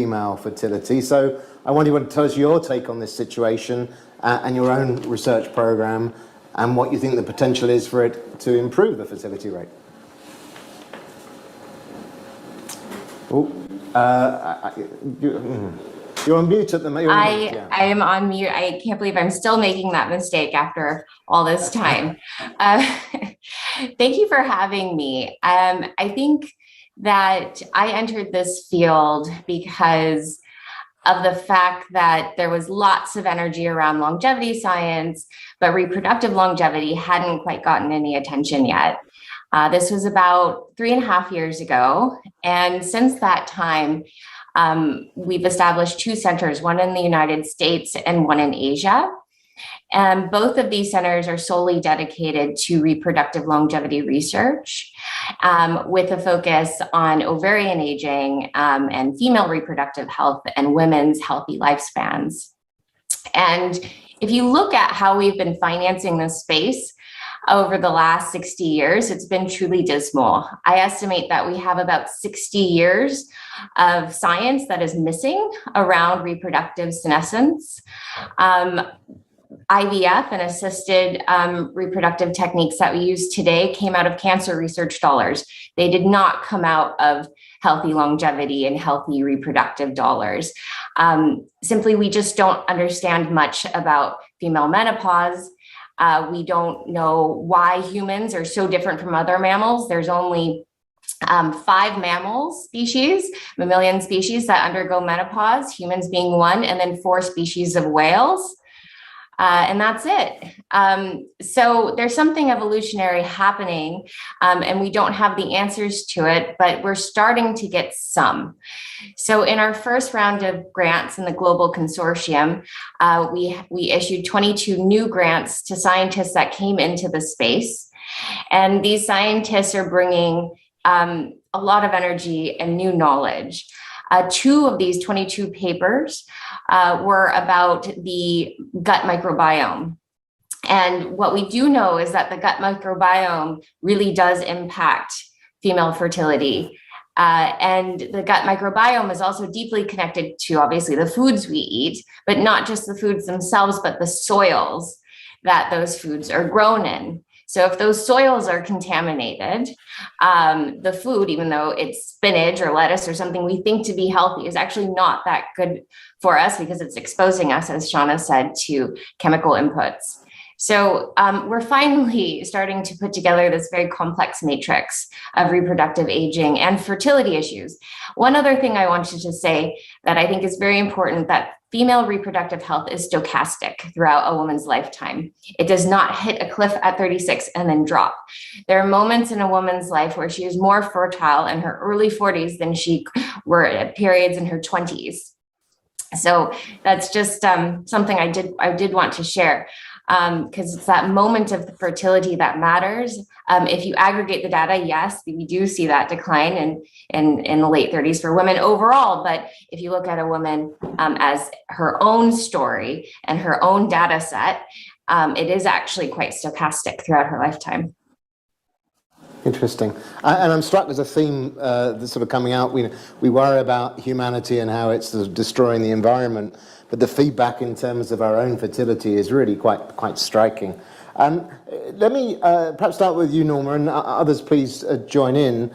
female fertility. So I wonder if you want to tell us your take on this situation and your own research program and what you think the potential is for it to improve the fertility rate. You're on mute at the moment. I am on mute. I can't believe I'm still making that mistake after all this time. Thank you for having me. I think that I entered this field because of the fact that there was lots of energy around longevity science, but reproductive longevity hadn't quite gotten any attention yet. This was about 3.5 years ago. And since that time, we've established 2 centers, one in the United States and one in Asia. And both of these centers are solely dedicated to reproductive longevity research, with a focus on ovarian aging and female reproductive health and women's healthy lifespans. And if you look at how we've been financing this space over the last 60 years, it's been truly dismal. I estimate that we have about 60 years of science that is missing around reproductive senescence. IVF and assisted reproductive techniques that we use today came out of cancer research dollars. They did not come out of healthy longevity and healthy reproductive dollars. Simply, we just don't understand much about female menopause. We don't know why humans are so different from other mammals. There's only 5 mammal species, mammalian species that undergo menopause, humans being one, and then 4 species of whales. And that's it. So there's something evolutionary happening, and we don't have the answers to it, but we're starting to get some. So in our first round of grants in the global consortium, we issued 22 new grants to scientists that came into the space. And these scientists are bringing a lot of energy and new knowledge. 2 of these 22 papers were about the gut microbiome. And what we do know is that the gut microbiome really does impact female fertility. And the gut microbiome is also deeply connected to, obviously, the foods we eat, but not just the foods themselves, but the soils that those foods are grown in. So if those soils are contaminated, the food, even though it's spinach or lettuce or something we think to be healthy, is actually not that good for us because it's exposing us, as Shauna said, to chemical inputs. So we're finally starting to put together this very complex matrix of reproductive aging and fertility issues. One other thing I wanted to say that I think is very important, that female reproductive health is stochastic throughout a woman's lifetime. It does not hit a cliff at 36 and then drop. There are moments in a woman's life where she is more fertile in her early 40s than she were at periods in her 20s. So that's just something I did want to share. Because it's that moment of fertility that matters. If you aggregate the data, yes, we do see that decline in the late 30s for women overall. But if you look at a woman as her own story and her own data set, it is actually quite stochastic throughout her lifetime. Interesting. And I'm struck, there's a theme that's sort of coming out. We worry about humanity and how it's sort of destroying the environment, but the feedback in terms of our own fertility is really quite striking. Let me perhaps start with you, Norma, and others please join in.